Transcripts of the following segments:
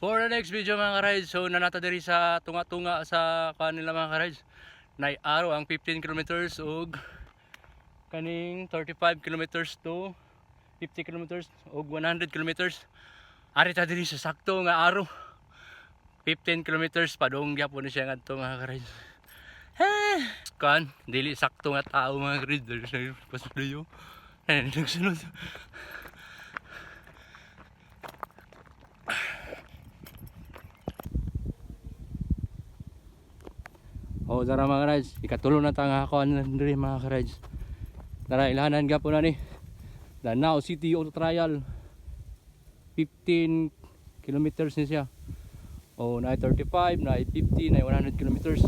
For the next video mga ka-rides, so nanata diri sa tunga-tunga sa kanila mga ka-rides. Nay araw ang 15 kilometers ug kaning 35 kilometers to 50 kilometers ug 100 kilometers. Ari ta diri sa sakto nga araw. 15 kilometers padong gyapon siya ngadto mga ka-rides. Kan dili sakto nga tao mga ka-rides diri sa pasuyo. Nagsunod. O tara mga ka-rides, ikatulo na ta nga ako diri mga ka-rides. Tara ilahanan gyapon na ni Lanao City Auto Trial. 15 kilometers ni siya. O na 35, na 50, na 100 kilometers.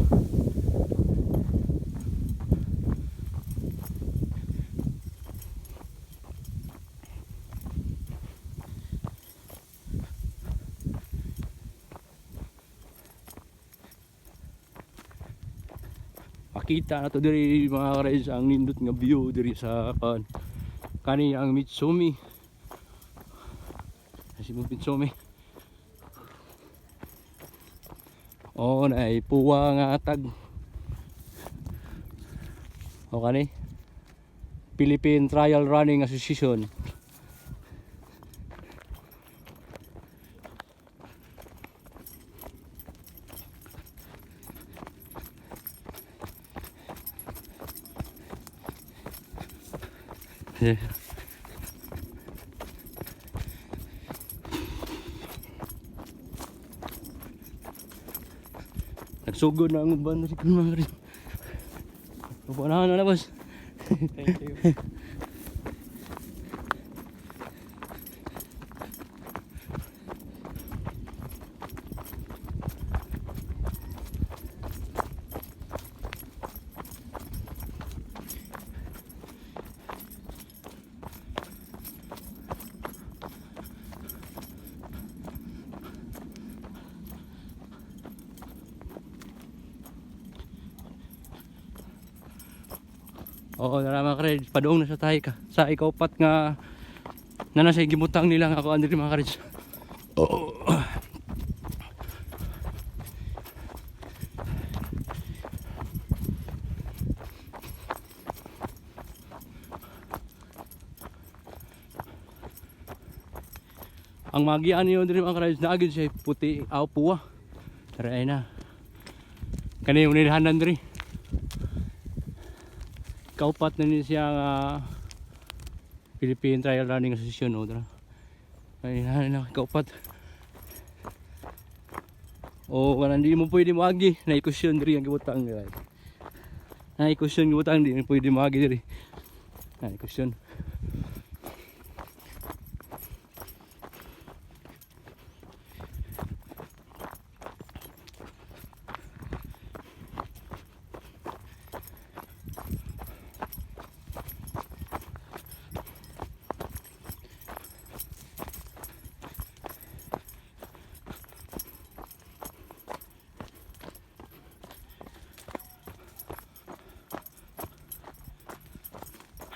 Makita na to diri mga ka-rides ang nindot nga view diri sa kani ang Mitsumi. Si Mitsumi. O na puwa nga tag. O kani Philippine Trial Running Association. Nagsugod na ang uban rin kung mga rin. Pupunahan na boss. Thank you. Oo, mga ka-rides, padoong na sa tayo ka. Sa ikaupat nga na nasa gimutang nila nga ako andiri mga ka-rides. Oo. Ang magian niyo diri mga ka-rides naagid siya puti aw puwa. Tara ay na. Kani yung nilhanan diri. Kaupat na niya siya nga Philippine Trial Running Association o dra. Ay na kaupat. O kanan di mo pwede moagi, na ikusyon diri ang gibutang diri. Na ikusyon gibutang di mo pwede moagi diri. Na ikusyon.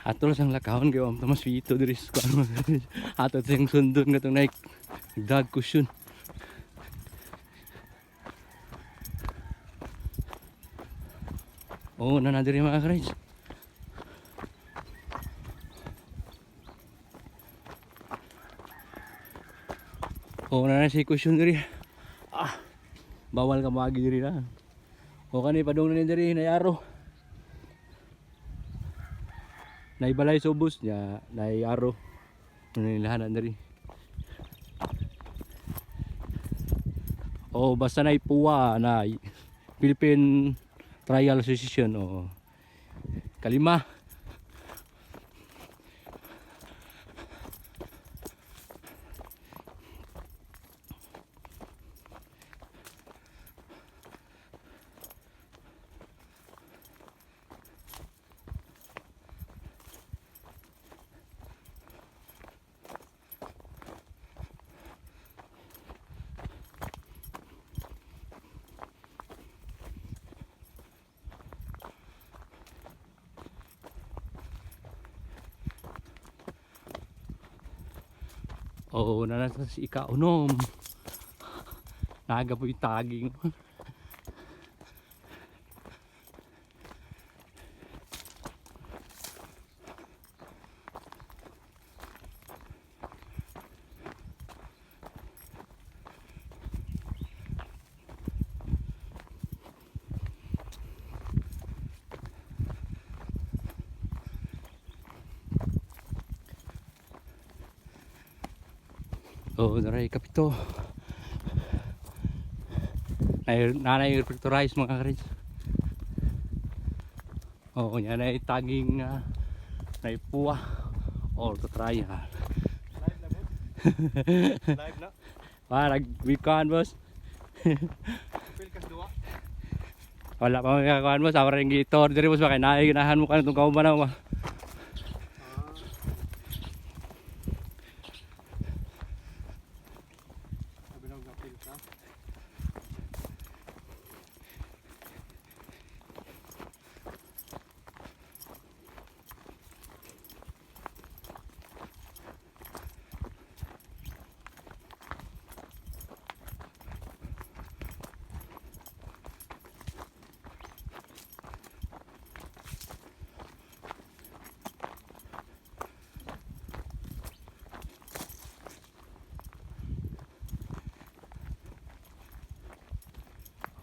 Atol sang lakahon kay am tamas vito diri sa kuan. Ato sing sundon nga tong naik dag kusyon. Oh, na diri mga ka-rides. Oh, na si kusyon diri. Bawal ka maagi diri na. O kani padung na ni diri nayaro. Naibalay sa ubos niya, naiaro. Nilahanan diri. O basta naipuwa na Philippine Trial Association o kalima. Oo, na nasa si ikaunom. Naga po yung tagging. Oh, naray kapito. Nanay reflectorize mga karis. Oh, yan ay tagging na puwa. Or to try ha. Live na boss. Live na. Nag-weekend boss. Feel kas duwa. Wala pa mga kakuan boss. Awar yung gitor. Dari boss bakay naay ginahan mo ka itong kaumanaw ba. Sabi na feel ka.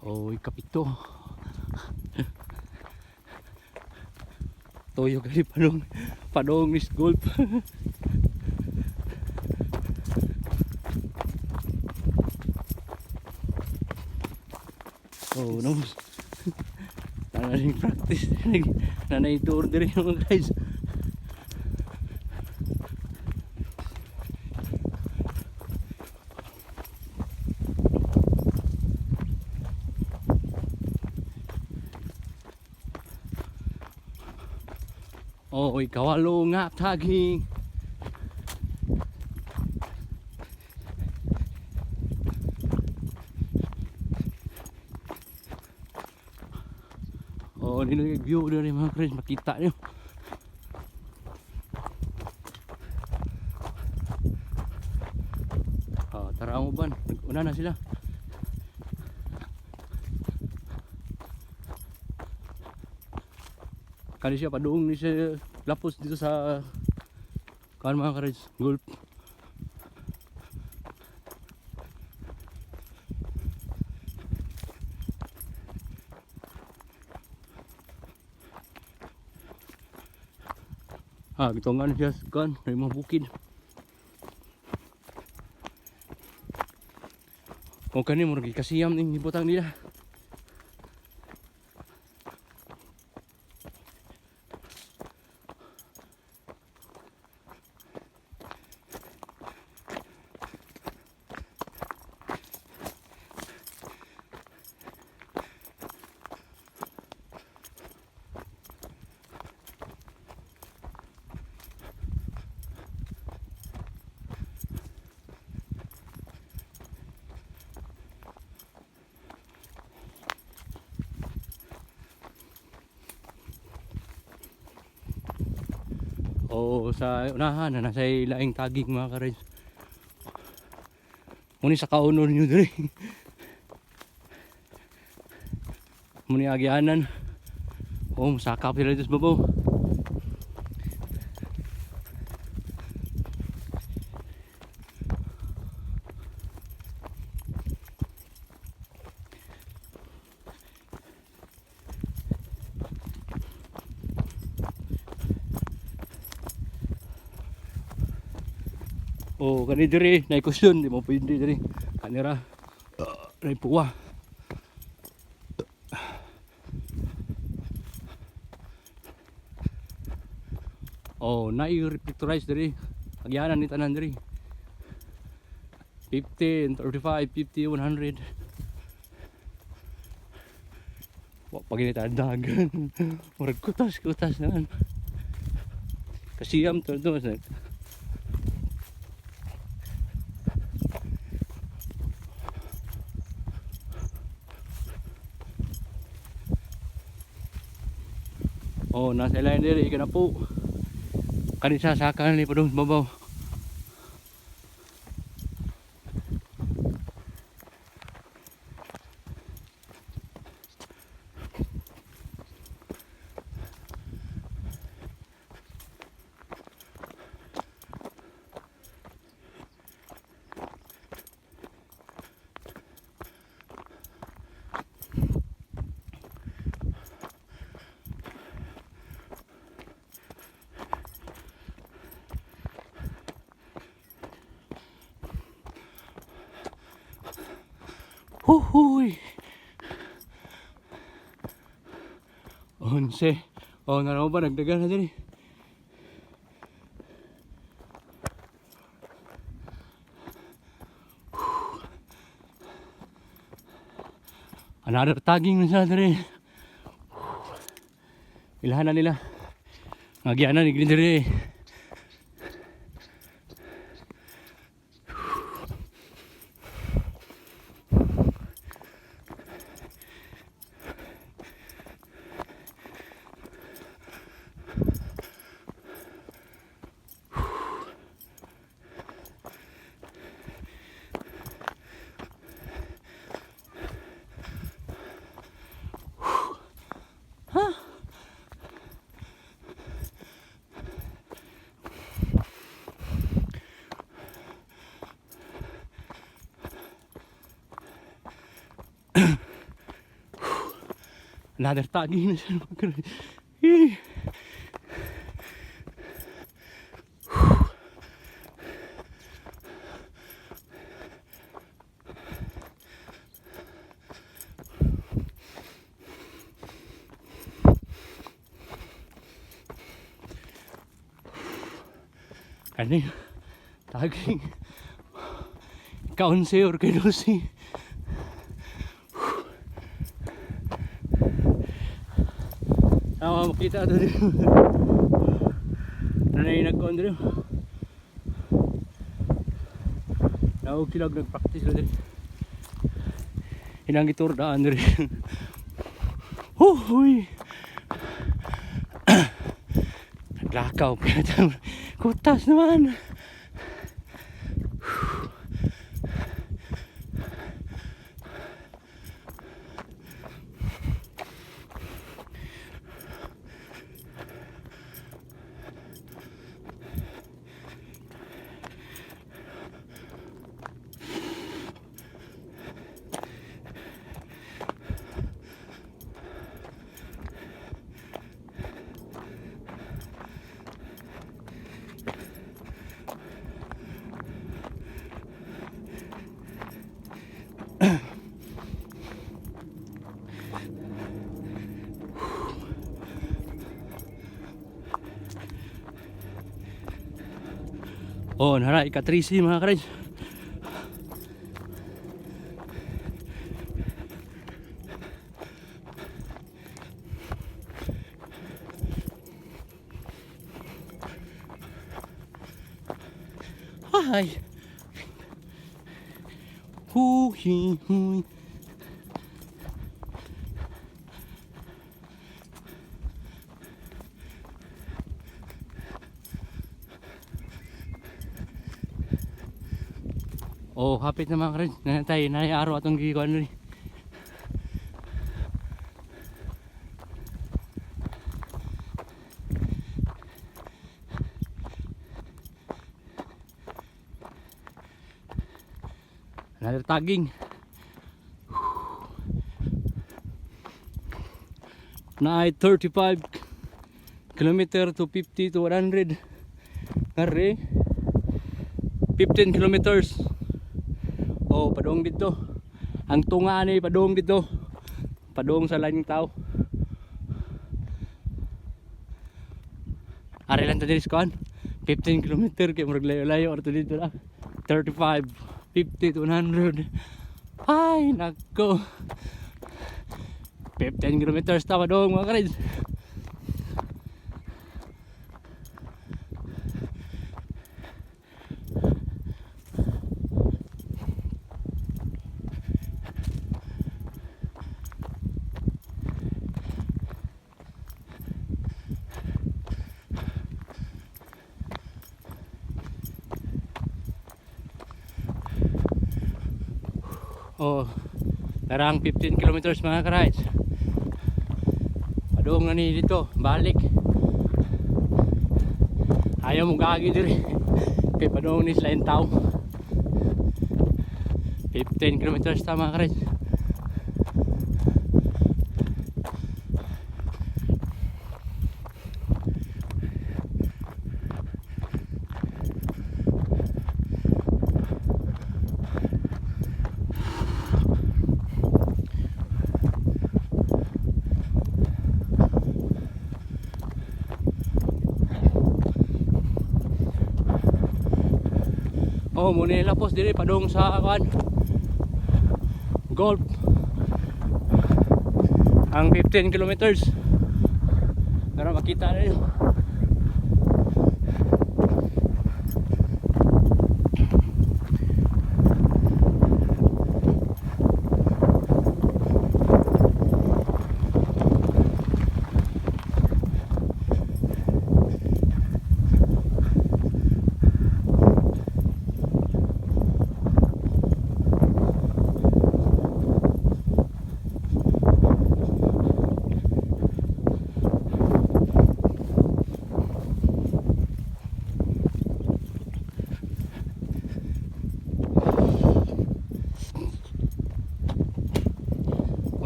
Oh, kapito. Toyo kali padong is golf. Oh no. Nanaring practice. Nanay tour din mga guys. Oh, kawalo nga tagging. Oh, ini view dari mga friends makita niyo. Oh, tara mo ban. Una na sila. Kali siya padung ni siya lapos dito sa kan mga kareds golf. Gitongan siya kan may mga bukid. Kung kani mo lagi kasiyam ning ibutang nila. O sa unahan na nasa laing tagging mga kareds. Muni sa kaunon nyo diri. Muni agianan. Oh, sakap sila dito sa babaw. Oh, kani diri na ikusun di mo pwede diri. Kanira. Nay puwa. Oh, nay reflectorize diri. Agyanan ni tanan diri. 50, 35, 50, 100. Wa paginita dagan. Murag kutas-kutas naman. Kasiyam to sa oh, nasa ilalim diri kana po. Kani sasakan ni padung babaw. Huhuy! 11. Oh, naraw ba? Nagdagan na dyan eh. Another tagging na sila dyan eh. Ilahan na nila. Nagyanan ni Green dyan eh. Another tagging na siya mga guys. Kani tagging kaunse or kay 12. Makita ito dito. Nanay nagkaon dito. Naog sila nag-practice dito. Hinang iturdaan dito. Huy! Naglakaw. Kutas naman. Oh, nara ika-3C mga karay. Ay. Huy, huy. Oh, hapit na mga karin. Nanatay, araw atong gikuan rin. Another tagging. Na ay 35 kilometer to 50 to 100. Ngari 15 kilometers. Oh, padong dito. Ang tunga ni padong dito. Padong sa laing tao. Ari lang to dito kuan. 15 kilometer kay murag layo-layo orto dito na. 35, 50 to 100. Ay, nako. 15 kilometers ta padong mga karid. Oh, tarang 15 kilometers mga ka-rides. Padung na ni dito, balik. Ayaw mo gagi diri. Kay padung ni Slain Tao. 15 kilometers ta mga ka-rides. Oh, muna lapos diri padung sa kuan. Golf. Ang 15 kilometers. Para makita ninyo.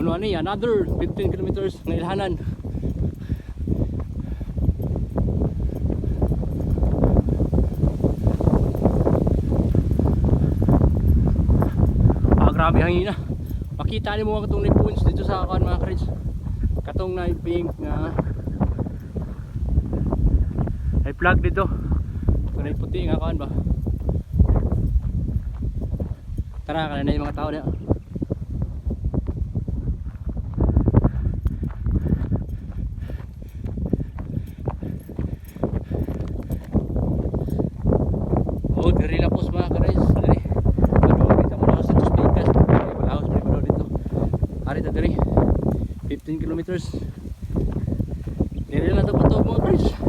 Ano ani, another 15 kilometers ng ilhanan. Grabe hangin na. Makita niyo mga katong points dito sa akin mga friends. Katong na pink nga ay flag dito. Kunay puti nga kan ba. Tara kana na yung mga tao na. Oh, diri lapos mga ka-rides. Diri. Padung kita mo sa Tuspikas. Malaos pa rin dito. Ari ta diri. 15 kilometers. Diri lang to mga ka-rides.